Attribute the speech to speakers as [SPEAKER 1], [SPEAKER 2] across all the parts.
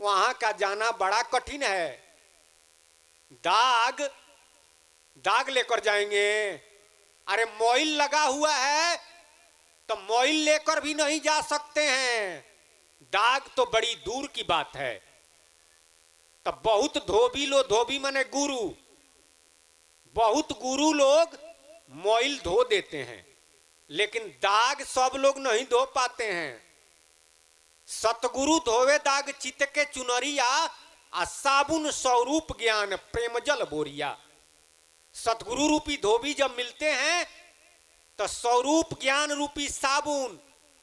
[SPEAKER 1] वहां का जाना बड़ा कठिन है। दाग दाग लेकर जाएंगे, अरे मोइल लगा हुआ है तो मोइल लेकर भी नहीं जा सकते हैं, दाग तो बड़ी दूर की बात है। तब बहुत धोबी लोग, धोबी माने गुरु, बहुत गुरु लोग मोइल धो देते हैं, लेकिन दाग सब लोग नहीं धो पाते हैं। सतगुरु धोवे दाग चित के चुनरिया, आ साबुन स्वरूप ज्ञान प्रेम जल बोरिया। सतगुरु रूपी धोबी जब मिलते हैं तो स्वरूप ज्ञान रूपी साबुन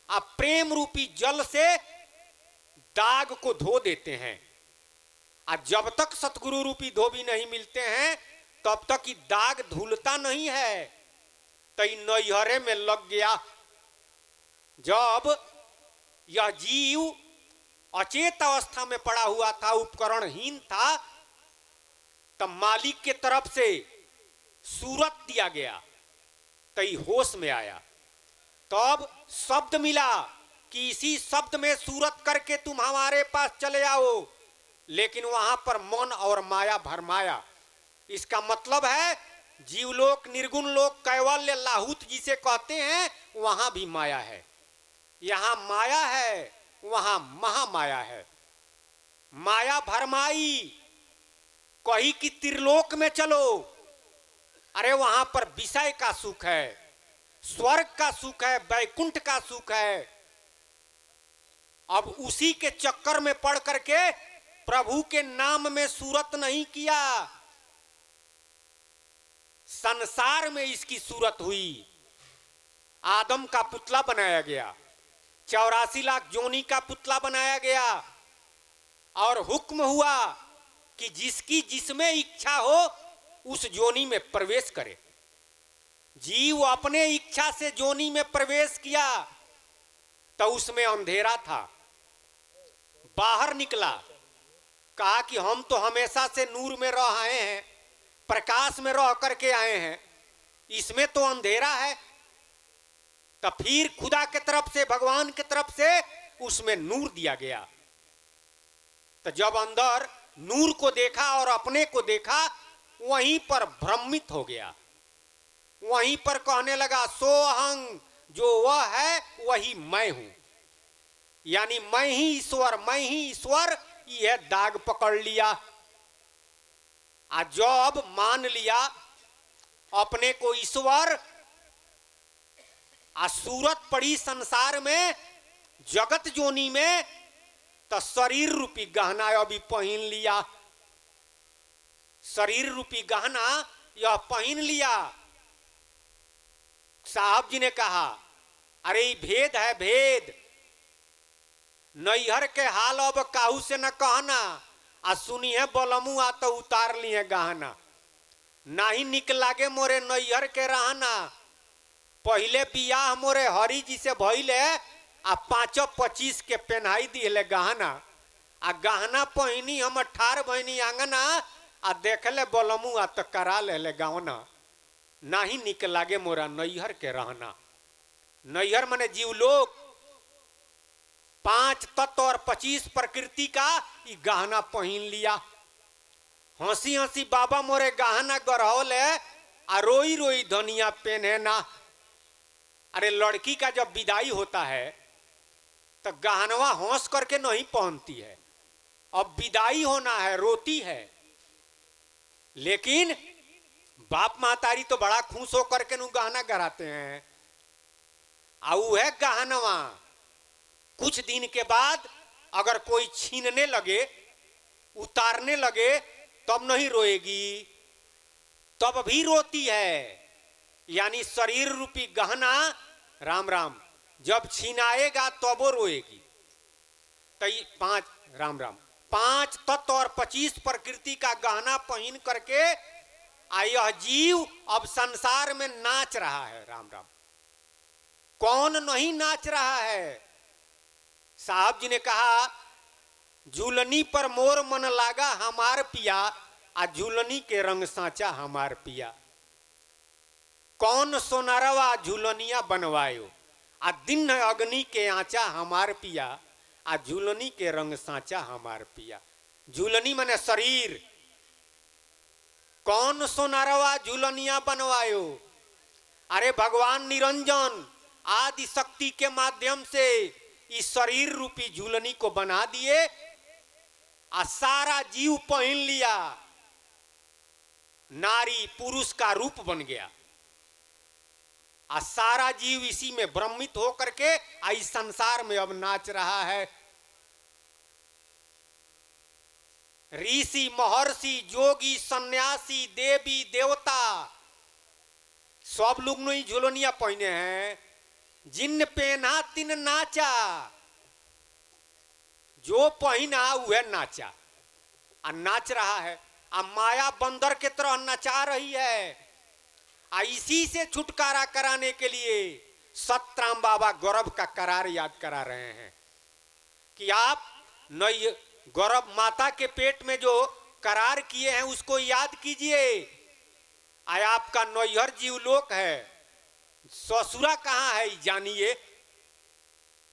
[SPEAKER 1] आ प्रेम रूपी जल से दाग को धो देते हैं। आ जब तक सतगुरु रूपी धोबी नहीं मिलते हैं तब तक ये दाग धुलता नहीं है। तो नैहरे में लग गया। जब यह जीव अचेत अवस्था में पड़ा हुआ था, उपकरणहीन था, तब मालिक के तरफ से सूरत दिया गया, तई होश में आया। तब शब्द मिला कि इसी शब्द में सूरत करके तुम हमारे पास चले आओ, लेकिन वहां पर मन और माया भरमाया। इसका मतलब है जीवलोक, निर्गुण लोक, कैवल्य, लाहुत जिसे कहते हैं, वहां भी माया है। यहां माया है, वहां महामाया है। माया भरमाई, कही कि त्रिलोक में चलो, अरे वहां पर विषय का सुख है, स्वर्ग का सुख है, वैकुंठ का सुख है। अब उसी के चक्कर में पड़ करके प्रभु के नाम में सूरत नहीं किया, संसार में इसकी सूरत हुई। आदम का पुतला बनाया गया, 84 लाख जोनी का पुतला बनाया गया, और हुक्म हुआ कि जिसकी जिसमें इच्छा हो उस जोनी में प्रवेश करे। जीव अपने इच्छा से जोनी में प्रवेश किया तो उसमें अंधेरा था, बाहर निकला, कहा कि हम तो हमेशा से नूर में रह आए हैं, प्रकाश में रह करके आए हैं, इसमें तो अंधेरा है। तो फिर खुदा के तरफ से, भगवान के तरफ से उसमें नूर दिया गया। तो जब अंदर नूर को देखा और अपने को देखा, वहीं पर भ्रमित हो गया, वहीं पर कहने लगा सोहंग, जो वह है वही मैं हूं, यानी मैं ही ईश्वर, मैं ही ईश्वर। यह दाग पकड़ लिया। आज जब मान लिया अपने को ईश्वर, आ सूरत पड़ी संसार में, जगत जोनी में, तो शरीर रूपी गहना अभी पहन लिया। शरीर रूपी गहना यह पहन लिया। साहब जी ने कहा अरे भेद है, भेद। नैहर के हाल अब काहू से न कहना, आ सुनी है बलमुआ तो उतार लिए गहना। नहीं निक लागे मोरे नैहर के रहना, पहले बियाह मोरे हरि जी से भइले, आ 5-25 के पहनाई दिले गहना, आ गहना पहनी हम ठार बहनी आंगना, आ देखले बलमुआ तो करा ले गवना। नहीं निक लागे मोरा नैहर के रहना। नैहर माने जीवलोक, 5 तत्व और 25 प्रकृति का ये गहना पहन लिया। हंसी हंसी बाबा मोरे गहना गढ़ौले, आ रोई रोई धनिया पहने ना। अरे लड़की का जब विदाई होता है तो गहनवा हंस करके नहीं पहनती है, अब विदाई होना है, रोती है। लेकिन बाप महतारी तो बड़ा खुश होकर के नु गहना गढ़ाते हैं। आऊ है गहनवा कुछ दिन के बाद अगर कोई छीनने लगे, उतारने लगे, तब नहीं रोएगी, तब भी रोती है। यानी शरीर रूपी गहना, राम राम, जब छीनाएगा तब वो रोएगी। तो 5 तत्व और 25 प्रकृति का गहना पहन करके यह जीव अब संसार में नाच रहा है। राम राम, कौन नहीं नाच रहा है। साहब जी ने कहा झूलनी पर मोर मन लागा हमार पिया, आ झूलनी के रंग साचा हमार पिया। कौन सोनारवा झूलनिया बनवायो, आ दिन अग्नि के आंचा हमार पिया, आ झूलनी के रंग साचा हमार पिया। झूलनी माने शरीर। कौन सोनारवा झूलनिया बनवायो? अरे भगवान निरंजन आदि शक्ति के माध्यम से इस शरीर रूपी झूलनी को बना दिए, आ सारा जीव पहन लिया, नारी पुरुष का रूप बन गया, आ सारा जीव इसी में भ्रमित होकर के इस संसार में अब नाच रहा है। ऋषि महर्षि जोगी सन्यासी देवी देवता सब लोग ने झुलनिया पहने हैं। जिन पहना तिन नाचा, जो पहना वह नाचा, आ नाच रहा है, आ माया बंदर के तरह नचा रही है। इसी से छुटकारा कराने के लिए सतराम बाबा गौरव का करार याद करा रहे हैं कि आप नई गौरव माता के पेट में जो करार किए हैं उसको याद कीजिए। आपका नैहर जीवलोक है, ससुरा कहाँ है जानिए,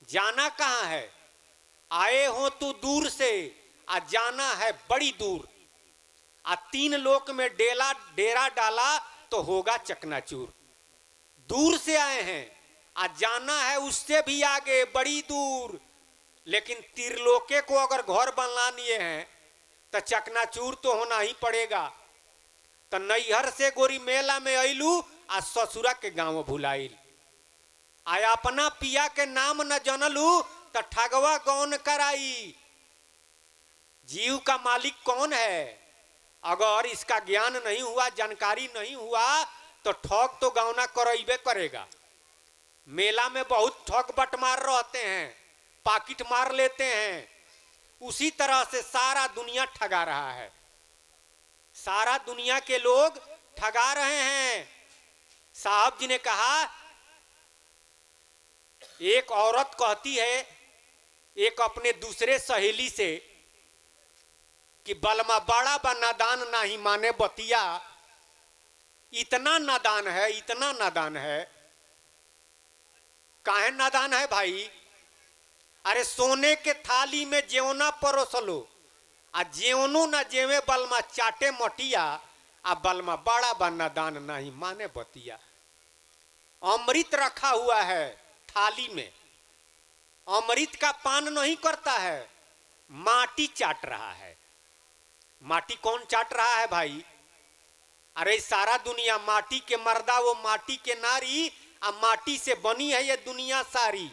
[SPEAKER 1] जाना कहाँ है। आए हो तो दूर से, जाना है बड़ी दूर। तीन लोक में डेरा डाला तो होगा चकनाचूर। दूर से आए हैं, जाना है उससे भी आगे बड़ी दूर। लेकिन त्रिलोके को अगर घर बनानी है तो चकनाचूर तो होना ही पड़ेगा। तो नैहर से गोरी मेला में अइलू, ससुरा के गांव भुलाइल। अपना पिया के नाम न जनलू तो ठगवा गौन कराई। जीव का मालिक कौन है? अगर इसका ज्ञान नहीं हुआ, जानकारी नहीं हुआ, तो ठग तो गौना करइबे करेगा। मेला में बहुत ठग बटमार रहते हैं, पाकिट मार लेते हैं। उसी तरह से सारा दुनिया ठगा रहा है, सारा दुनिया के लोग ठगा रहे हैं। साहब जी ने कहा, एक औरत कहती है एक अपने दूसरे सहेली से कि बलमा बड़ा बा नादान नहीं माने बतिया। इतना नादान है, इतना नादान है। काहे नादान है भाई? अरे सोने के थाली में जेवना परोसलो, जेवनो ना जेवे बलमा चाटे मटिया, बलमा बड़ा बा नादान नहीं माने बतिया। अमृत रखा हुआ है थाली में, अमृत का पान नहीं करता है, माटी चाट रहा है। माटी कौन चाट रहा है भाई? अरे सारा दुनिया माटी के मर्दा, वो माटी के नारी, माटी से बनी है ये दुनिया सारी।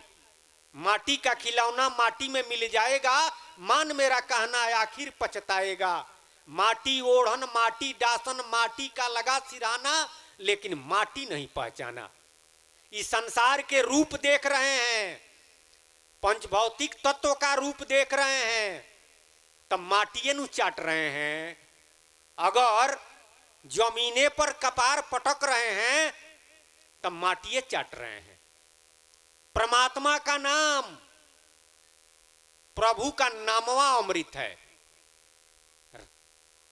[SPEAKER 1] माटी का खिलौना माटी में मिल जाएगा, मान मेरा कहना है आखिर पछताएगा। माटी ओढ़न माटी डासन, माटी का लगा सिराना, लेकिन माटी नहीं पहचाना। इस संसार के रूप देख रहे हैं, पंचभौतिक तत्व का रूप देख रहे हैं, तब माटिए नु चाट रहे हैं। अगर जमीने पर कपार पटक रहे हैं तब माटिए चाट रहे हैं। परमात्मा का नाम, प्रभु का नामवा अमृत है।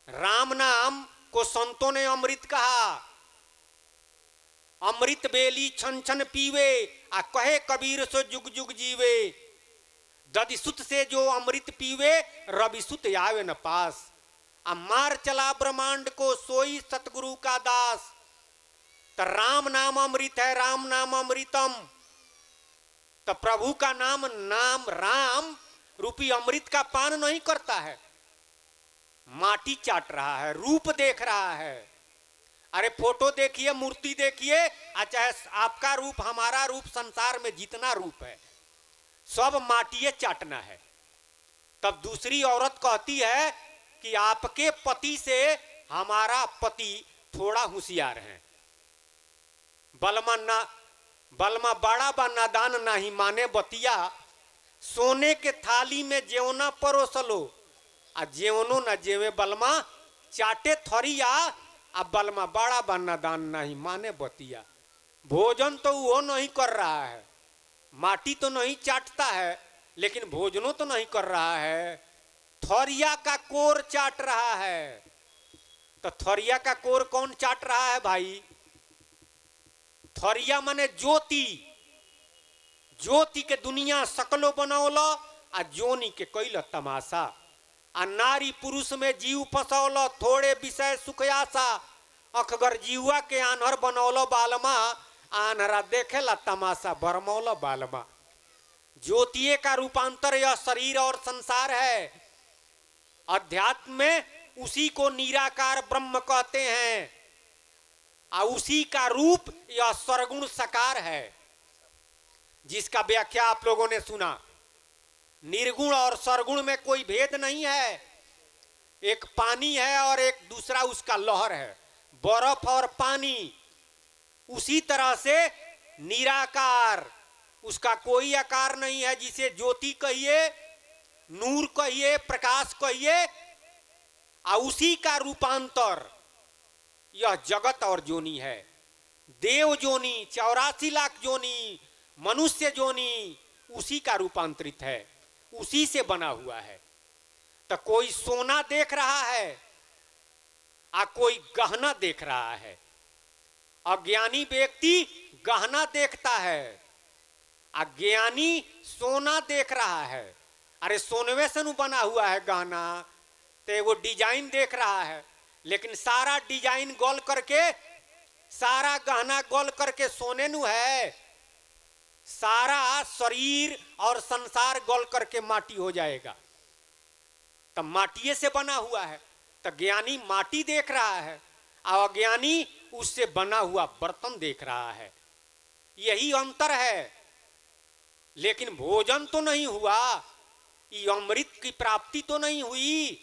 [SPEAKER 1] राम नाम को संतों ने अमृत कहा। अमृत बेली छन छन पीवे, कहे कबीर सो जुग जुग जीवे। दधिसुत से जो अमृत पीवे, रविसुत आवे न पास। मार चला ब्रह्मांड को सोई सतगुरु का दास। तो राम नाम अमृत है, राम नाम अमृतम। तो प्रभु का नाम राम रूपी अमृत का पान नहीं करता है, माटी चाट रहा है, रूप देख रहा है। अरे फोटो देखिए, मूर्ति देखिए, चाहे आपका रूप हमारा रूप, संसार में जितना रूप है सब माटिए चाटना है। तब दूसरी औरत कहती है कि आपके पति से हमारा पति थोड़ा होशियार है। बलमा बड़ा बा नादान नहीं माने बतिया। सोने के थाली में जेवना परोसलो, जेवनो न जेवे बलमा चाटे थरिया। बलमा बड़ा बा नादान नहीं माने बतिया। भोजन तो वो नहीं कर रहा है, माटी तो नहीं चाटता है, लेकिन भोजनों तो नहीं कर रहा है, थरिया का कोर चाट रहा है। तो थरिया का कोर कौन चाट रहा है भाई? थरिया माने ज्योति। ज्योति के दुनिया सकलो बनौला, आ जोनी के कैल तमाशा। आ नारी पुरुष में जीव फसौल थोड़े विषय सुखयासा। अखगर जीवा के आन्हर बनौल बालमा, आन्हरा देखेला तमाशा बरमौल बालमा। ज्योतिये का रूपांतर यह शरीर और संसार है। अध्यात्म में उसी को निराकार ब्रह्म कहते हैं, और उसी का रूप यह सरगुण साकार है, जिसका व्याख्या आप लोगों ने सुना। निर्गुण और सरगुण में कोई भेद नहीं है। एक पानी है और एक दूसरा उसका लहर है, बर्फ और पानी। उसी तरह से निराकार, उसका कोई आकार नहीं है, जिसे ज्योति कहिए, नूर कहिए, प्रकाश कहिए। और उसी का रूपांतर यह जगत और जोनी है। देव जोनी, 84 लाख जोनी, मनुष्य जोनी, उसी का रूपांतरित है, उसी से बना हुआ है। तो कोई सोना देख रहा है आ कोई गहना देख रहा है। अज्ञानी व्यक्ति गहना देखता है, अज्ञानी सोना देख रहा है। अरे सोनवे से बना हुआ है गहना, तो वो डिजाइन देख रहा है, लेकिन सारा डिजाइन गोल करके, सारा गहना गोल करके सोने नु है। सारा शरीर और संसार गोल करके माटी हो जाएगा। तब माटिए से बना हुआ है। तो ज्ञानी माटी देख रहा है और अज्ञानी उससे बना हुआ बर्तन देख रहा है। यही अंतर है। लेकिन भोजन तो नहीं हुआ, ये अमृत की प्राप्ति तो नहीं हुई।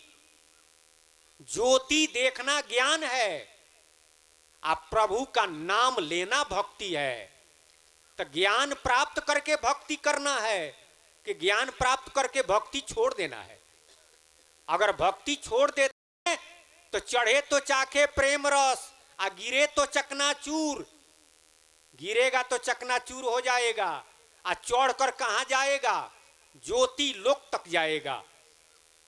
[SPEAKER 1] ज्योति देखना ज्ञान है, आप प्रभु का नाम लेना भक्ति है। तो ज्ञान प्राप्त करके भक्ति करना है कि ज्ञान प्राप्त करके भक्ति छोड़ देना है। अगर भक्ति छोड़ देते हैं तो चढ़े तो चाखे प्रेम रस, आ गिरे तो चकनाचूर। गिरेगा तो चकनाचूर हो जाएगा, आ चढ़कर कहां जाएगा? ज्योति लोक तक जाएगा।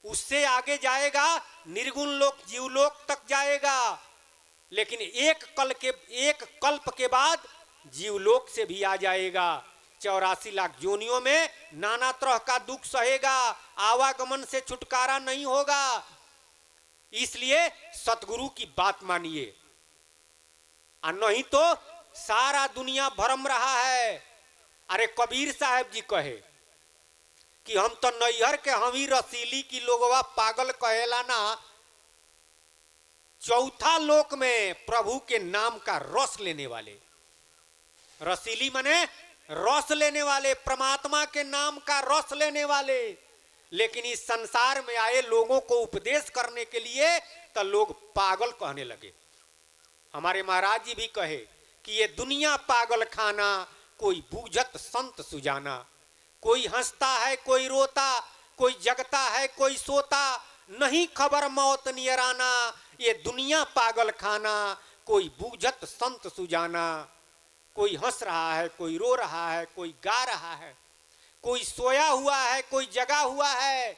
[SPEAKER 1] उससे आगे जाएगा निर्गुण लोक, जीवलोक तक जाएगा। लेकिन एक कल्प के बाद जीवलोक से भी आ जाएगा। 84 लाख जोनियों में नाना तरह का दुख सहेगा, आवागमन से छुटकारा नहीं होगा। इसलिए सतगुरु की बात मानिए, और नहीं तो सारा दुनिया भरम रहा है। अरे कबीर साहब जी कहे कि हम तो नैहर के हमी रसीली की लोगवा पागल कहेला ना। चौथा लोक में प्रभु के नाम का रस लेने वाले, रसीली माने रस लेने वाले, परमात्मा के नाम का रस लेने वाले। लेकिन इस संसार में आए लोगों को उपदेश करने के लिए तो लोग पागल कहने लगे। हमारे महाराज जी भी कहे कि ये दुनिया पागल खाना, कोई बूझत संत सुजाना। कोई हंसता है, कोई रोता, कोई जगता है, कोई सोता, नहीं खबर मौत नियराना। ये दुनिया पागल खाना, कोई बूझत संत सुजाना। कोई हंस रहा है, कोई रो रहा है, कोई गा रहा है, कोई सोया हुआ है, कोई जगा हुआ है,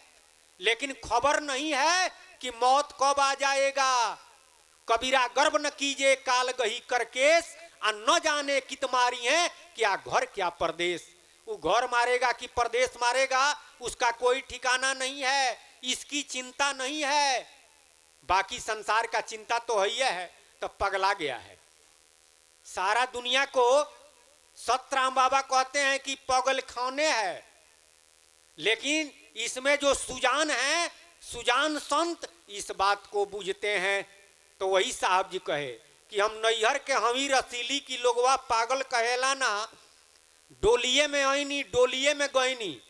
[SPEAKER 1] लेकिन खबर नहीं है कि मौत कब आ जाएगा। कबीरा गर्व न कीजिए काल गही कर केस, न जाने कित मारी है क्या घर क्या परदेश। वो घर मारेगा कि परदेश मारेगा, उसका कोई ठिकाना नहीं है, इसकी चिंता नहीं है। बाकी संसार का चिंता तो है, तो पगला गया है। सारा दुनिया को सतराम बाबा कहते हैं कि पगल खाने है, लेकिन इसमें जो सुजान है, सुजान संत इस बात को बूझते हैं। तो वही साहब जी कहे कि हम नैहर के हमी रसीली की लोगवा पागल कहेला ना। डोलिये में आईनी, डोलिये में गईनी,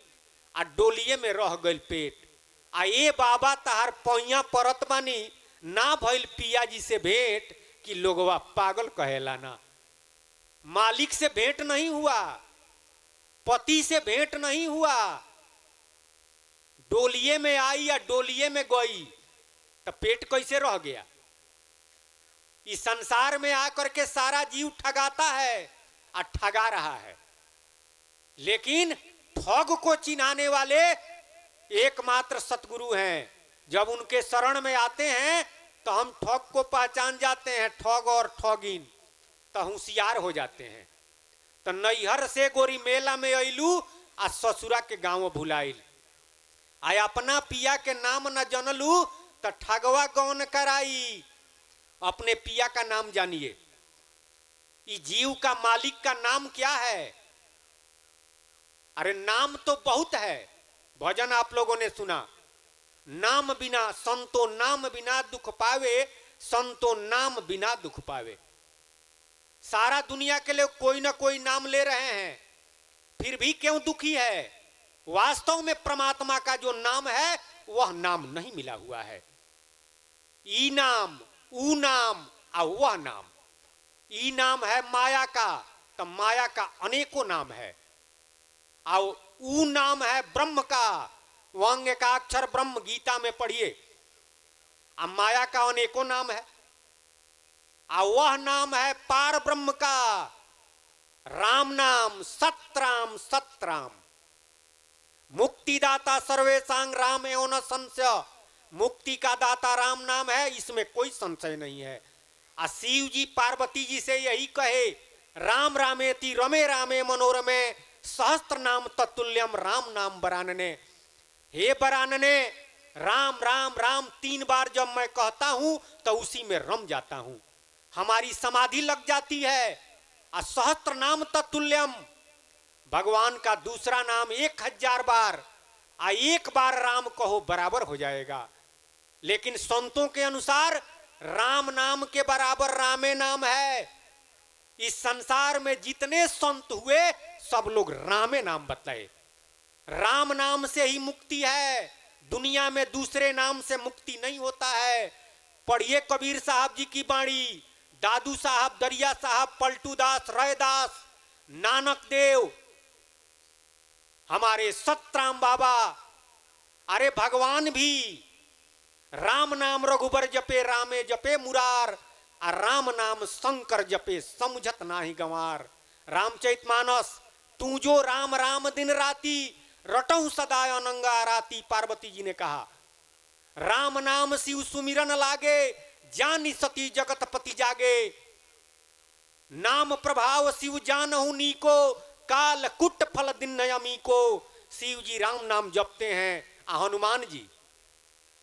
[SPEAKER 1] आ डोलिये में रह गई पेट। आ ये बाबा तहार पैया परत बानी, ना भइल पिया जी से भेंट कि लोगवा पागल कहेला ना। मालिक से भेंट नहीं हुआ, पति से भेंट नहीं हुआ, डोलिये में आई या डोलिये में गई, तो पेट कैसे रह गया? इस संसार में आकर के सारा जीव ठगाता है और ठगा रहा है। लेकिन ठग को चिन्हाने वाले एकमात्र सतगुरु हैं। जब उनके शरण में आते हैं तो हम ठग को पहचान जाते हैं, ठग और ठगिन, तो होशियार हो जाते हैं। तो नैहर से गोरी मेला में अइलू आ ससुरा के गांव भुलाइल, आय अपना पिया के नाम न जनलू तो ठगवा कौन कराई। अपने पिया का नाम जानिए। इस जीव का मालिक का नाम क्या है? अरे नाम तो बहुत है। भजन आप लोगों ने सुना, नाम बिना संतो नाम बिना दुख पावे, संतो नाम बिना दुख पावे। सारा दुनिया के लोग कोई ना कोई नाम ले रहे हैं, फिर भी क्यों दुखी है? वास्तव में परमात्मा का जो नाम है वह नाम नहीं मिला हुआ है। ई नाम, ऊ नाम और वह नाम। ई नाम है माया का, तो माया का अनेकों नाम है। और ऊ नाम है ब्रह्म का, वांग का अक्षर ब्रह्म, गीता में पढ़िए। अब माया का अनेकों नाम है, और वह नाम है पार ब्रह्म का, राम नाम, सतराम सतराम। मुक्तिदाता सर्वेशांग राम एवं न संशय। मुक्ति का दाता राम नाम है, इसमें कोई संशय नहीं है। और शिव जी पार्वती जी से यही कहे, राम रामेति रमे रामे मनोरमे, सहस्त्र नाम तत्तुल्यम राम नाम बरानने। हे बरानने, राम राम राम 3 बार जब मैं कहता हूं तो उसी में रम जाता हूं, हमारी समाधि लग जाती है। और सहस्त्र नाम तत्तुल्यम, भगवान का दूसरा नाम 1000 बार, आ 1 बार राम कहो बराबर हो जाएगा। लेकिन संतों के अनुसार राम नाम के बराबर रामे नाम है। इस संसार में जितने संत हुए सब लोग रामे नाम बतलाए। राम नाम से ही मुक्ति है, दुनिया में दूसरे नाम से मुक्ति नहीं होता है। पढ़िए कबीर साहब जी की बाणी, दादू साहब, दरिया साहब, पलटू दास, रैदास, नानक देव, हमारे सतराम बाबा। अरे भगवान भी राम नाम रघुबर जपे, रामे जपे मुरार, और राम नाम शंकर जपे, समझत नाही गंवार। रामचरितमानस, तू जो राम राम दिन राती, रटऊ सदा अनंगा राती। पार्वती जी ने कहा, राम नाम शिव सुमिरन लागे, जानी सती जगत पति जागे। नाम प्रभाव शिव जानहु नीको, काल कुट फल दिन नयमी को। शिव जी राम नाम जपते हैं। हनुमान जी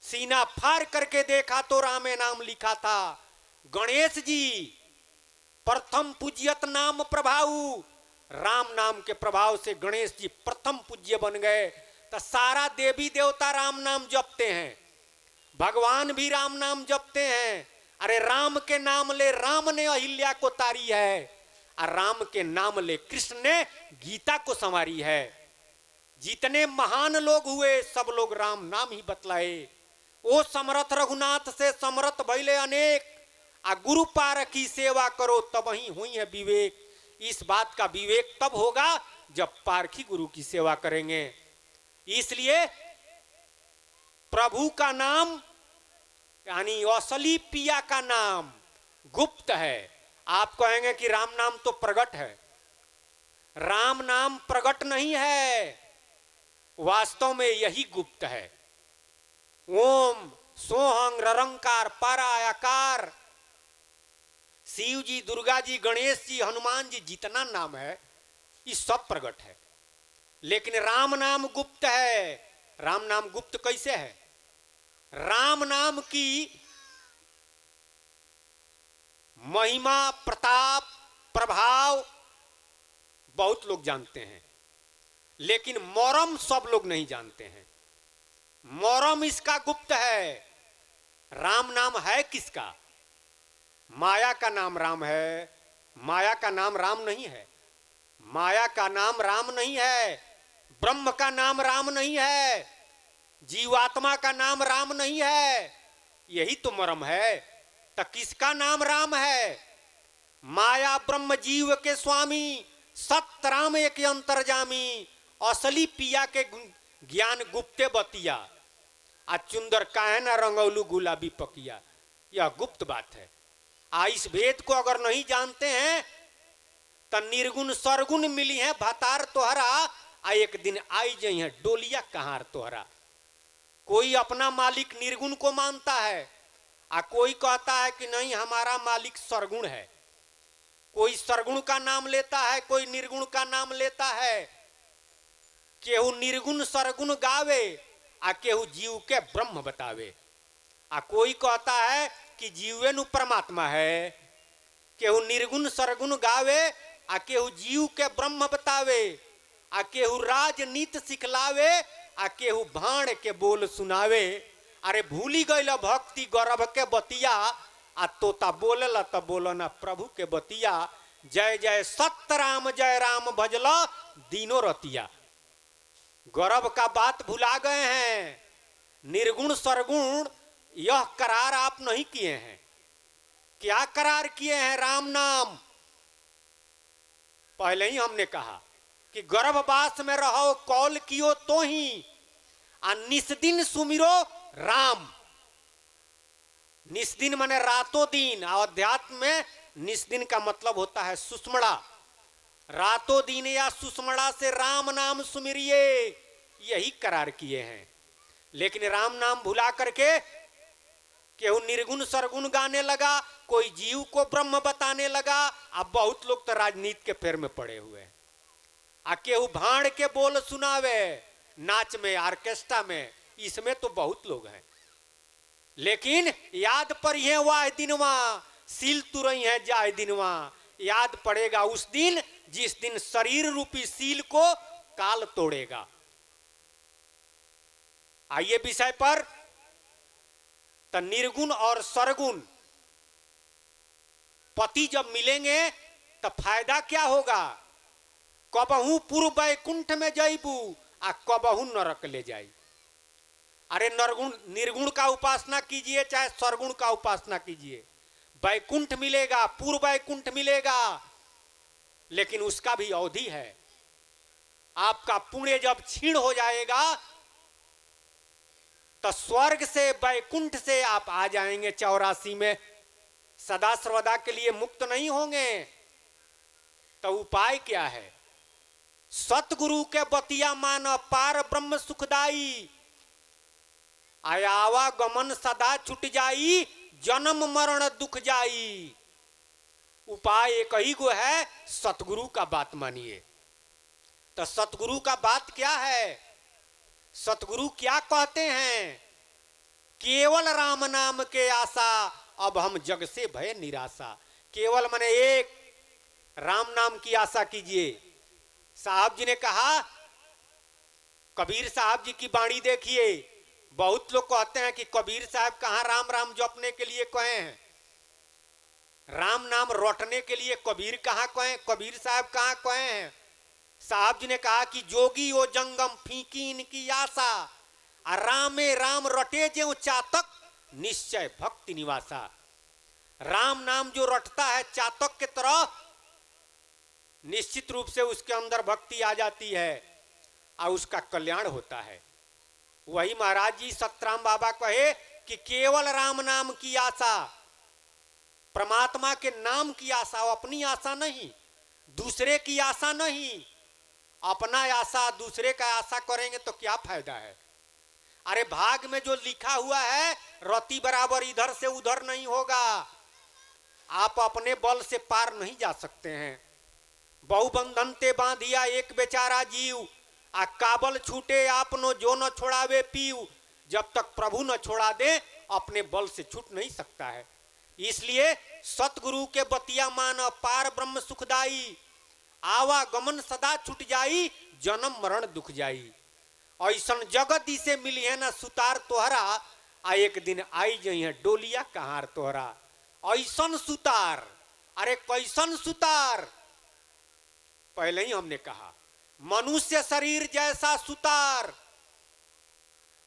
[SPEAKER 1] सीना फाड़ करके देखा तो रामे नाम लिखा था। गणेश जी प्रथम पूज्यत नाम प्रभाऊ, राम नाम के प्रभाव से गणेश जी प्रथम पूज्य बन गए। तो सारा देवी देवता राम नाम जपते हैं, भगवान भी राम नाम जपते हैं। अरे राम के नाम ले राम ने अहिल्या को तारी है, और राम के नाम ले कृष्ण ने गीता को संवारी है। जितने महान लोग हुए सब लोग राम नाम ही बतलाए। ओ समरथ रघुनाथ से समरथ भइले अनेक, आ गुरु पारखी सेवा करो तब ही हुई है विवेक। इस बात का विवेक तब होगा जब पारखी गुरु की सेवा करेंगे। इसलिए प्रभु का नाम यानी असली पिया का नाम गुप्त है। आप कहेंगे कि राम नाम तो प्रगट है, राम नाम प्रगट नहीं है, वास्तव में यही गुप्त है। ओम सोहंग ररंकार परायाकार। शिव जी, दुर्गा जी, गणेश जी, हनुमान जी, जितना नाम है ये सब प्रगट है, लेकिन राम नाम गुप्त है। राम नाम गुप्त कैसे है? राम नाम की महिमा, प्रताप, प्रभाव बहुत लोग जानते हैं, लेकिन मरम सब लोग नहीं जानते हैं। मरम इसका गुप्त है। राम नाम है किसका? माया का नाम राम है, माया का नाम राम नहीं है। माया का नाम राम नहीं है, ब्रह्म का नाम राम नहीं है, जीवात्मा का नाम राम नहीं है। यही तो मरम है। तो किसका नाम राम है? माया ब्रह्म जीव के स्वामी, सत राम एक अंतर्जामी। असली पिया के ज्ञान गुप्ते बतिया, आ चुंदर काहे न रंगौलू गुलाबी पकिया। यह गुप्त बात है। इस भेद को अगर नहीं जानते हैं तो निर्गुण सरगुण मिली है भतार तोहरा, आ एक दिन आई जई है डोलिया कहार तोहरा। कोई अपना मालिक निर्गुण को मानता है, आ कोई कहता है कि नहीं हमारा मालिक सरगुण है। कोई सरगुण का नाम लेता है, कोई निर्गुण का नाम लेता है। केहू निर्गुण सरगुण गावे, आ केहू जीव के ब्रह्म बतावे। आ कोई कहता है कि जीवे नु परमात्मा है, केहू निर्गुण सरगुण गावे, आ केहू जीव के ब्रह्म बतावे, आ केहू राजनीति सिखलावे, आ केहू भाण के बोल सुनावे। अरे भूली गईल भक्ति गौरव के बतिया, आ तोता बोलला तो बोलना प्रभु के बतिया। जय जय सत्य राम भजला दीनो रतिया। गौरव का बात भुला गए हैं। निर्गुण सरगुण यह करार आप नहीं किए हैं। क्या करार किए हैं? राम नाम। पहले ही हमने कहा कि गर्भवास में रहो कौल कियो तो ही, आ निस्दिन सुमिरो राम। निस्दिन माने रातों दिन। अध्यात्म में निस्दिन का मतलब होता है सुषमणा। रातों दिन या सुषमणा से राम नाम सुमिरिए, यही करार किए हैं। लेकिन राम नाम भुला करके केहू निर्गुण सरगुण गाने लगा, कोई जीव को ब्रह्म बताने लगा। अब बहुत लोग तो राजनीति के फेर में पड़े हुए हैं। आ केहू भाड़ के बोल सुनावे, नाच में ऑर्केस्ट्रा में, इसमें तो बहुत लोग हैं। लेकिन याद पड़िए वाह दिनवा, सील तुरई है जाए दिनवा। याद पड़ेगा उस दिन जिस दिन शरीर रूपी सील को काल तोड़ेगा। आइए विषय पर। तो निर्गुण और सरगुण पति जब मिलेंगे तो फायदा क्या होगा? कबहू पूर्व वैकुंठ में जाइबू, आ कबहू नरक ले जाई। अरे निर्गुण का उपासना कीजिए चाहे सरगुण का उपासना कीजिए, वैकुंठ मिलेगा, पूर्व वैकुंठ मिलेगा। लेकिन उसका भी अवधि है। आपका पुण्य जब क्षीण हो जाएगा तो स्वर्ग से वैकुंठ से आप आ जाएंगे 84 में, सदा सर्वदा के लिए मुक्त नहीं होंगे। तो उपाय क्या है? सतगुरु के बतिया मान पार ब्रह्म सुखदाई, आयावा गमन सदा छुट जाई, जन्म मरण दुख जाई। उपाय एक ही गो है, सतगुरु का बात मानिए। तो सतगुरु का बात क्या है? सतगुरु क्या कहते हैं? केवल राम नाम के आशा, अब हम जग से भय निराशा। केवल माने एक राम नाम की आशा कीजिए। साहब जी ने कहा, कबीर साहब जी की वाणी देखिए। बहुत लोग कहते हैं कि कबीर साहब कहां राम राम जपने के लिए कहे हैं, राम नाम रटने के लिए कबीर कहां कहे, कबीर साहब कहां कहे हैं। साहब जी ने कहा कि जोगी ओ जंगम फीकी इनकी आशा, रामे राम रटे जो चातक निश्चय भक्ति निवासा। राम नाम जो रटता है चातक के तरह, निश्चित रूप से उसके अंदर भक्ति आ जाती है और उसका कल्याण होता है। वही महाराज जी सतराम बाबा कहे कि केवल राम नाम की आशा, परमात्मा के नाम की आशा, अपनी आशा नहीं, दूसरे की आशा नहीं। अपना आशा दूसरे का आशा करेंगे तो क्या फायदा है? अरे भाग में जो लिखा हुआ है रति बराबर इधर से उधर नहीं होगा। आप अपने बल से पार नहीं जा सकते हैं। बहुबंधन ते बांधिया एक बेचारा जीव, आ काबल छूटे आपनो जो न छोड़ावे पीव। जब तक प्रभु न छोड़ा दे अपने बल से छूट नहीं सकता है। इसलिए सतगुरु के बतिया मान पार ब्रह्म सुखदाई, आवागमन सदा छूट जाई, जन्म मरण दुख जाई। ऐसन जगत से मिली है ना सुतार तोहरा, आ एक दिन आई जई है डोलिया कहार तोहरा। ऐसन सुतार, अरे कैसन सुतार? पहले ही हमने कहा, मनुष्य शरीर जैसा सुतार,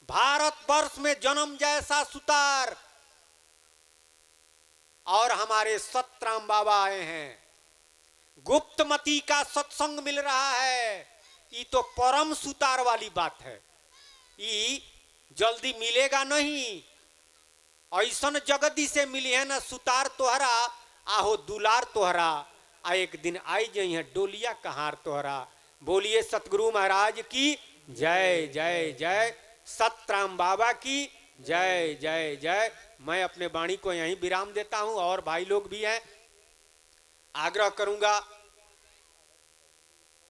[SPEAKER 1] भारत वर्ष में जन्म जैसा सुतार। और हमारे सतराम बाबा आए हैं, गुप्तमती का सत्संग मिल रहा है। ये तो परम सुतार वाली बात है, ये जल्दी मिलेगा नहीं। ऐसन जगदी से मिली है ना सुतार तोहरा, आहो दुलार तोहरा, आ एक दिन आई जई है डोलिया कहार तोहरा। बोलिए सतगुरु महाराज की जय जय जय, सतराम बाबा की जय जय जय। मैं अपने वाणी को यहीं विराम देता हूं, और भाई लोग भी हैं। आग्रह करूंगा